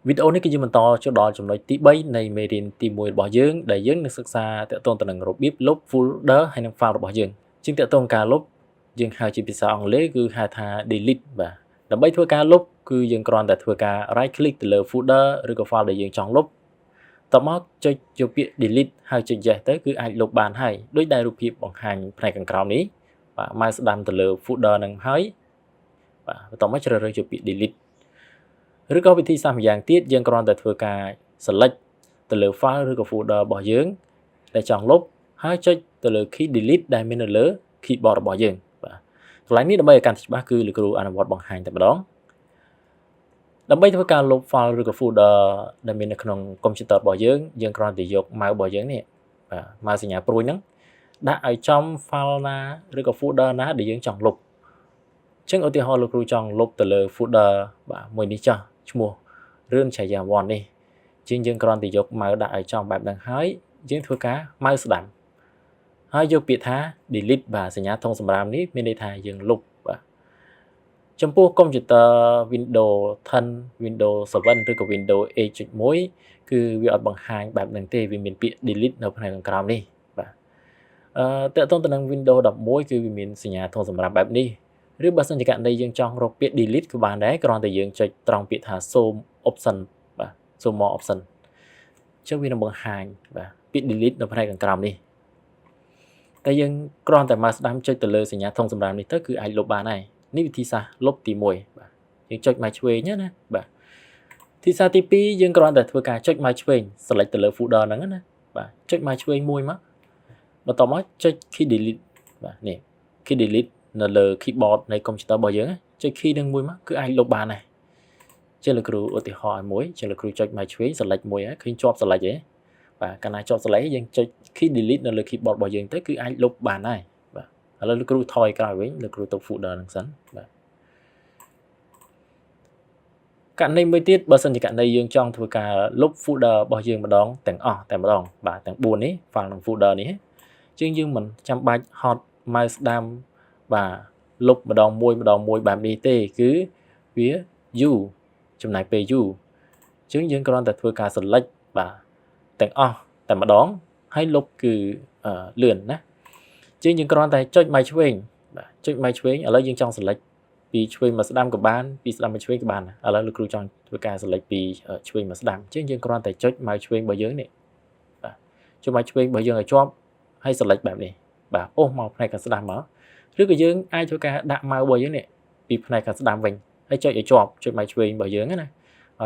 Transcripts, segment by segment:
វីដេអូនេះគឺជាបន្តចូលដល់ចំណុចទី3នៃមេរៀនទី1របស់យើងដែលយើងនឹងសិក្សាទាក់ទងទៅនឹងរបៀបលុប folder ហើយនិង file របស់យើងជាងទាក់ទងការលុបយើងហៅជាភាសាអង់គ្លេសគឺហៅថា delete បាទដើម្បីធ្វើការលុបគឺយើងគ្រាន់តែធ្វើការ right click ទៅលើ folder ឬក៏ file ដែលយើងចង់លុបតមកចុចយកពាក្យ delete ហើយចុច yes ទៅគឺអាចលុបបានហើយដូចដែលរូបភាពបង្ហាញផ្នែកខាងក្រោមនេះបាទ mouse ស្ដាំទៅលើ folder នឹងហើយបាទបន្តមកជ្រើសរើសយកពាក្យ delete ឬក៏វិធីសាស្ត្រម្យ៉ាងទៀតយើងគ្រាន់តែធ្វើការ select ទៅលើ file ឬក៏ folder របស់យើងដែលចង់លុបហើយចុចទៅលើ key delete ដែលមាននៅលើ keyboard របស់យើងបាទកន្លែងនេះដើម្បីឲ្យកាន់តែច្បាស់គឺលោកគ្រូអនុវត្តបង្ហាញតែម្ដងដើម្បីធ្វើការលុប file ឬក៏ folder ដែលមាននៅក្នុងកុំព្យូទ័ររបស់យើងគ្រាន់តែយក mouse របស់យើងនេះបាទ mouse សញ្ញាព្រួយហ្នឹងដាក់ឲ្យចំ file ណាឬក៏ folder ណាដែលយើងចង់លុបអញ្ចឹងឧទាហរណ៍លោកគ្រូចង់លុបទៅលើ folder បាទមួយនេះចាស់ឈ្មោះរឿងឆាយាវ័ននេះជាងយើងគ្រាន់តែយក mouse ដាក់ឲ្យចំបែបហ្នឹងហើយយើងធ្វើការ mouse ស្ដាំហើយយកពាក្យថា delete បាទសញ្ញាធុងសម្រាមនេះមានន័យថាយើងលុបបាទចំពោះកុំព្យូទ័រ Windows 10 Windows 7 ឬក៏ Windows 8.1 គឺវាអត់បង្ហាញបែបហ្នឹងទេវាមានពាក្យ delete នៅផ្នែកខាងក្រោមនេះបាទតើតើទៅនឹង Windows 11គឺវាមានសញ្ញាធុងសម្រាមបែបនេះឬបើសិនជាករណីយើងចង់រកពាក្យ delete ក៏បានដែរគ្រាន់តែយើងចុចត្រង់ពាក្យថា zoom option បាទ zoom more option អញ្ចឹងវានឹងបង្ហាញបាទពាក្យ delete នៅផ្នែកខាងក្រោមនេះតែយើងគ្រាន់តែមកស្ដាំចុចទៅលើសញ្ញាធុងសម្រាមនេះទៅគឺអាចលុបបានហើយនេះវិធីសាស្ត្រលុបទី1បាទយើងចុចមកឆ្វេងណាបាទវិធីសាស្ត្រទី2យើងគ្រាន់តែធ្វើការចុចមកឆ្វេង select ទៅលើ folder ហ្នឹងណាបាទចុចមកឆ្វេងមួយមកបន្ទាប់មកចុច key delete បាទនេះ key delete នៅលើ keyboard នៃកុំព្យូទ័ររបស់យើងចុច key នឹងមួយមកគឺអាចលុបបានដែរជាលោកគ្រូឧទាហរណ៍ឲ្យមួយជាលោកគ្រូចុចមកឆ្វេង select មួយហើយឃើញជាប់ select ទេបាទកាលណាជាប់ select យើងចុច key delete នៅលើ keyboard របស់យើងទៅគឺអាចលុបបានដែរបាទឥឡូវលោកគ្រូថយក្រោយវិញលោកគ្រូទៅ folder ហ្នឹងសិនបាទករណីមួយទៀតបើសិនជាករណីយើងចង់ធ្វើការលុប folder របស់យើងម្ដងទាំងអស់តែម្ដងបាទទាំង4នេះ file និង folder នេះជាងយើងមិនចាំបាច់ហត់ mouse ស្ដាំបាទលុបម្ដងមួយបែបនេះទេគឺវាយូរចំណាយពេលយូរអញ្ចឹងយើងគ្រាន់តែធ្វើការ select បាទទាំងអស់តែម្ដងហើយលុបគឺលឿនណាជាងយើងគ្រាន់តែចុចមកឆ្វេងបាទចុចមកឆ្វេងឥឡូវយើងចង់ select ពីឆ្វេងមកស្ដាំក៏បានពីស្ដាំមកឆ្វេងក៏បានឥឡូវលោកគ្រូចង់ធ្វើការ select ពីឆ្វេងមកស្ដាំអញ្ចឹងយើងគ្រាន់តែចុចមកឆ្វេងរបស់យើងនេះបាទចុចមកឆ្វេងរបស់យើងឲ្យជាប់ហើយ select បែបនេះបាទអូសមកផ្នែកខាងស្ដាំមកឬក៏យើងអាចធ្វើការដាក់ mouse របស់យើងនេះពីផ្នែកខាងស្ដាំវិញហើយចុចឲ្យជាប់ចុចមកឆ្វេងរបស់យើងណាឲ្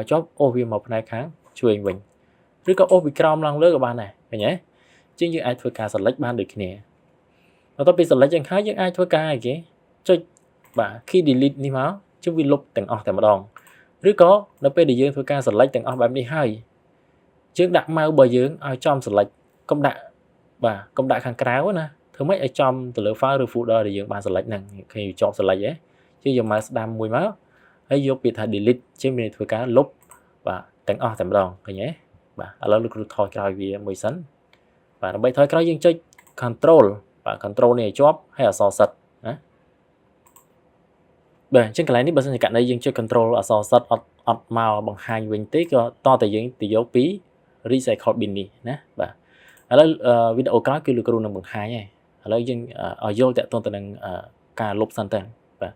យជាប់អូសវាមកផ្នែកខាងឆ្វេងវិញឬក៏អូសពីក្រោមឡើងលើក៏បានដែរឃើញទេជាងយើងអាចធ្វើការ select បានដូចគ្នាបន្ទាប់ពី select យ៉ាងហើយយើងអាចធ្វើការអីគេចុចបាទ key delete នេះមកជិះវាលុបទាំងអស់តែម្ដងឬក៏នៅពេលដែលយើងធ្វើការ select ទាំងអស់បែបនេះហើយយើងដាក់ mouse របស់យើងឲ្យចំ select កុំដាក់ខាងក្រៅណាធ្វើម៉េចឲ្យចំទៅលើ file ឬ folder ដែលយើងបាន select ហ្នឹងឃើញជាប់ select ហ៎ជាយក mouse ស្ដាំមួយមកហើយយកពាក្យថា delete ជាមានធ្វើការលុបបាទទាំងអស់តែម្ដងឃើញទេបាទឥឡូវលោកគ្រូថយក្រោយវាមួយសិនបាទដើម្បីថយក្រោយយើងចុច control បាទ control នេះឲ្យជាប់ហើយអក្សរសិតណាបាទអញ្ចឹងកន្លែងនេះបើសិនជាករណីយើងចុច control អក្សរសិតអត់មកបង្ហាញវិញទេក៏តតែយើងទៅយកពី recycle bin នេះណាបាទឥឡូវវីដេអូក្រោយគឺលោកគ្រូនឹងបង្ហាញហើយឥឡូវយើងឲ្យយល់តាក់ទងទៅនឹងការលុបសិនទៅបាទ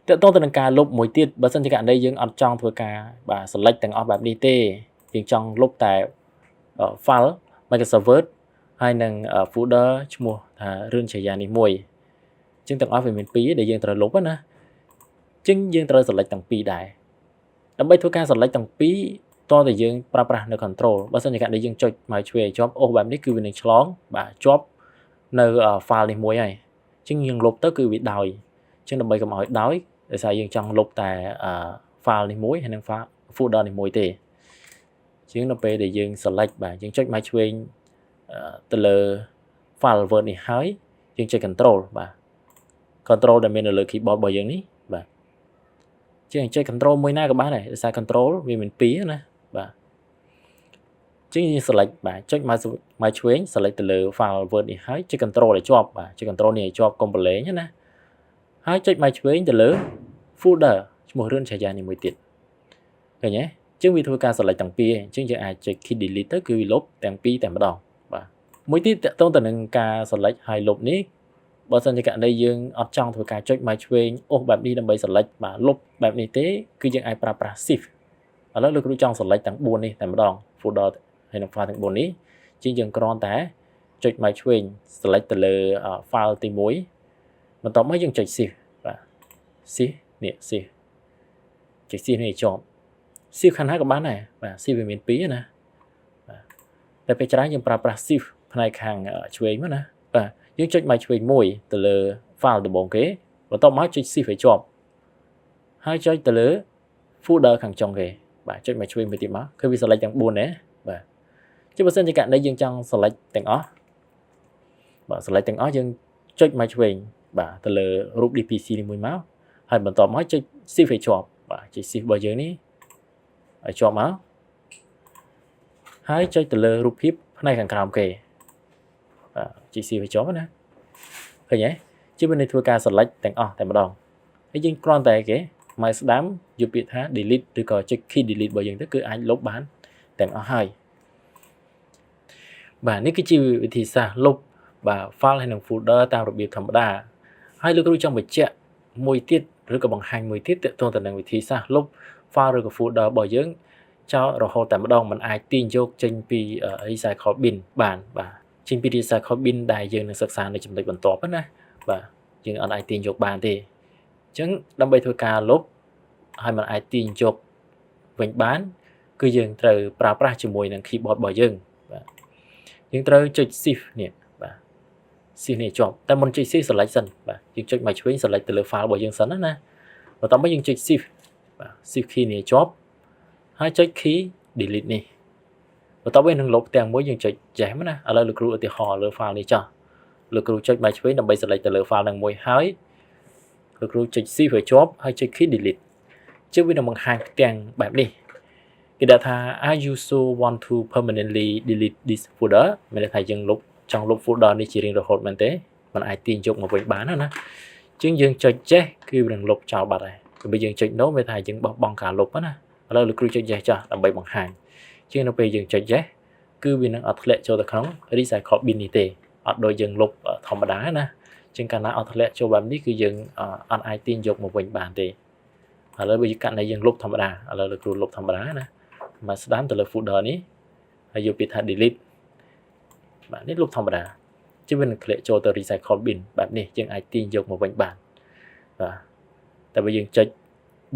តាក់ទងទៅនឹងការលុបមួយទៀតបើសិនជាករណីយើងអត់ចង់ធ្វើការបាទ select ទាំងអស់បែបនេះទេយើងចង់លុបតែ file Microsoft Word ហើយនឹង folder ឈ្មោះថារឿងឆាយានេះមួយអញ្ចឹងទាំងអស់វាមាន2ដែលយើងត្រូវលុបណាអញ្ចឹងយើងត្រូវ select ទាំង2ដែរដើម្បីធ្វើការ select ទាំង2តើតែយើងប្រើប្រាស់នៅ control បើសិនជាករណីយើងចុចមកឆ្វេងជាប់អូសបែបនេះគឺវានឹងឆ្លងបាទជាប់នៅ file នេះមួយហើយអញ្ចឹងយើងលុបទៅគឺវាដោយអញ្ចឹងដើម្បីកុំឲ្យដោយសារយើងចង់លុបតែ file នេះមួយហើយនឹង folder នេះមួយទេជាងនៅពេលដែលយើង select បាទយើងចុចមកឆ្វេងទៅលើ file Word នេះហើយយើងចុច control បាទ control ដែលមាននៅលើ keyboard របស់យើងនេះបាទជាងចុច control មួយណាក៏បានដែរដោយសារ control វាមាន2ណាបាទជាងយើង select បាទចុចមកឆ្វេង select ទៅលើ file Word នេះហើយចុច control ឲ្យជាប់បាទចុច control នេះឲ្យជាប់កុំប្រឡែងណាហើយចុចមកឆ្វេងទៅលើ folder ឈ្មោះរឿងឆាយានេះមួយទៀត ឃើញទេជាងវាធ្វើការ select ទាំងពីរអញ្ចឹងយើងអាចចុច key delete ទៅគឺវាលុបទាំងពីរតែម្ដងបាទមួយទៀតតកតងទៅនឹងការ select ហើយលុបនេះបើសិនជាករណីយើងអត់ចង់ធ្វើការចុចមកឆ្វេងអូសបែបនេះដើម្បី select បាទលុបបែបនេះទេគឺយើងអាចប្រើប្រាស់ shift ឥឡូវលោកគ្រូចង់ select ទាំង4នេះតែម្ដង folder ហើយនឹង file ទាំង4នេះជាងយើងគ្រាន់តែចុចមកឆ្វេង select ទៅលើ file ទី1បន្ទាប់មកយើងចុច shift បាទ shift នេះ shift ចុច shift នេះជាប់ shift ខាងណាក៏បានដែរបាទ shift វាមាន2ណាបាទតែពេលច្រើនយើងប្រើប្រាស់ shift ផ្នែកខាងឆ្វេងមកណាបាទយើងចុចមកឆ្វេងមួយទៅលើ file ដំបូងគេបន្ទាប់មកចុច shift ឲ្យជាប់ហើយចុចទៅលើ folder ខាងចុងគេបាទចុចមកឆ្វេងមួយទៀតមកគឺវា select ទាំង4ណាបាទជាបើសិនជាករណីយើងចង់ select ទាំងអស់បាទ select ទាំងអស់យើងចុចមកឆ្វេងបាទទៅលើរូប DPC នេះមួយមកហើយបន្ទាប់មកចុច shift ឲ្យជាប់បាទចុច shift របស់យើងនេះឲ្យជាប់មកហើយចុចទៅលើរូបភាពផ្នែកខាងក្រោមគេបាទចុច shift ឲ្យជាប់ណាឃើញទេជាវានឹងធ្វើការ select ទាំងអស់តែម្ដងហើយយើងគ្រាន់តែគេមកស្ដាំយកពាក្យថា delete ឬក៏ចុច key delete របស់យើងទៅគឺអាចលុបបានទាំងអស់ហើយបាទនេះគឺជាវិធីសាស្ត្រលុបបាទ file ហើយនឹង folder តាមរបៀបធម្មតាហើយលោកគ្រូចង់បញ្ជាក់មួយទៀតឬក៏បង្ហាញមួយទៀតទាក់ទងទៅនឹងវិធីសាស្ត្រលុប file ឬក៏ folder របស់យើងចោលរហូតតែម្ដងមិនអាចទាញយកចេញពី recycle bin បានបាទចេញពី recycle bin ដែលយើងនឹងសិក្សានៅចំណុចបន្ទាប់ណាបាទយើងអត់អាចទាញយកបានទេអញ្ចឹងដើម្បីធ្វើការលុបហើយមិនអាចទាញយកវិញបានគឺយើងត្រូវប្រើប្រាស់ជាមួយនឹង keyboard របស់យើងបាទយើងត្រូវចុច shift នេះបាទ shift នេះជាប់តែមុនចុច shift select សិនបាទយើងចុចមកឆ្វេង select ទៅលើ file របស់យើងសិនណាបន្ទាប់មកយើងចុច shift បាទ shift key នេះជាប់ហើយចុច key delete នេះបន្ទាប់មកនឹងលុបទាំងមួយយើងចុច yes ណាឥឡូវលោកគ្រូឧទាហរណ៍លើ file នេះចោះលោកគ្រូចុចមកឆ្វេងដើម្បី select ទៅលើ file នឹងមួយហើយលោកគ្រូចុច shift ឲ្យជាប់ហើយចុច key delete ជឿវានឹងបង្ហាញផ្ទាំងបែបនេះគេដាក់ថា are you so want to permanently delete this folder មានន័យថាយើងលុបចង់លុប folder នេះជារៀងរហូតមែនទេមិនអាចទាញយកមកវិញបានណាជាងយើងចុច yes គឺវានឹងលុបចោលបាត់ហើយបើយើងចុច no មានថាយើងបោះបង់ការលុបណាឥឡូវលោកគ្រូចុច yes ចាស់ដើម្បីបង្ហាញជាងនៅពេលយើងចុច yes គឺវានឹងអត់ធ្លាក់ចូលទៅក្នុង recycle bin នេះទេអត់ដូចយើងលុបធម្មតាណាជាងកាលណាអត់ធ្លាក់ចូលបែបនេះគឺយើងអត់អាចទាញយកមកវិញបានទេឥឡូវបើយើងកាត់ណៃយើងលុបធម្មតាឥឡូវលោកគ្រូលុបធម្មតាណាមកស្ដាំទៅលើ folder នេះហើយយកពាក្យថា delete បាទនេះលុបធម្មតាជាវានឹងធ្លាក់ចូលទៅ recycle bin បែបនេះយើងអាចទាញយកមកវិញបានបាទតែបើយើងចុច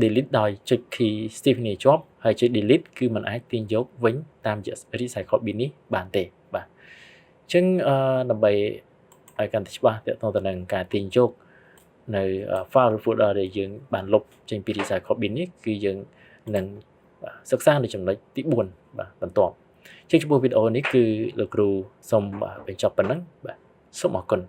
delete ដោយចុច key shift នេះជាប់ហើយចុច delete គឺมันអាចទាញយកវិញតាមរយៈ recycle bin នេះបានទេបាទអញ្ចឹងដើម្បីឲ្យកាន់តែច្បាស់ទាក់ទងទៅនឹងការទាញយកនៅ file ឬ folder ដែលយើងបានលុបចេញពី recycle bin នេះគឺយើងនឹងសិក្សានៅចំណុចទី4បាទបន្ទាប់ជាចំពោះវីដេអូនេះគឺលោកគ្រូសូមបញ្ចប់ប៉ុណ្ណឹងបាទសូមអរគុណ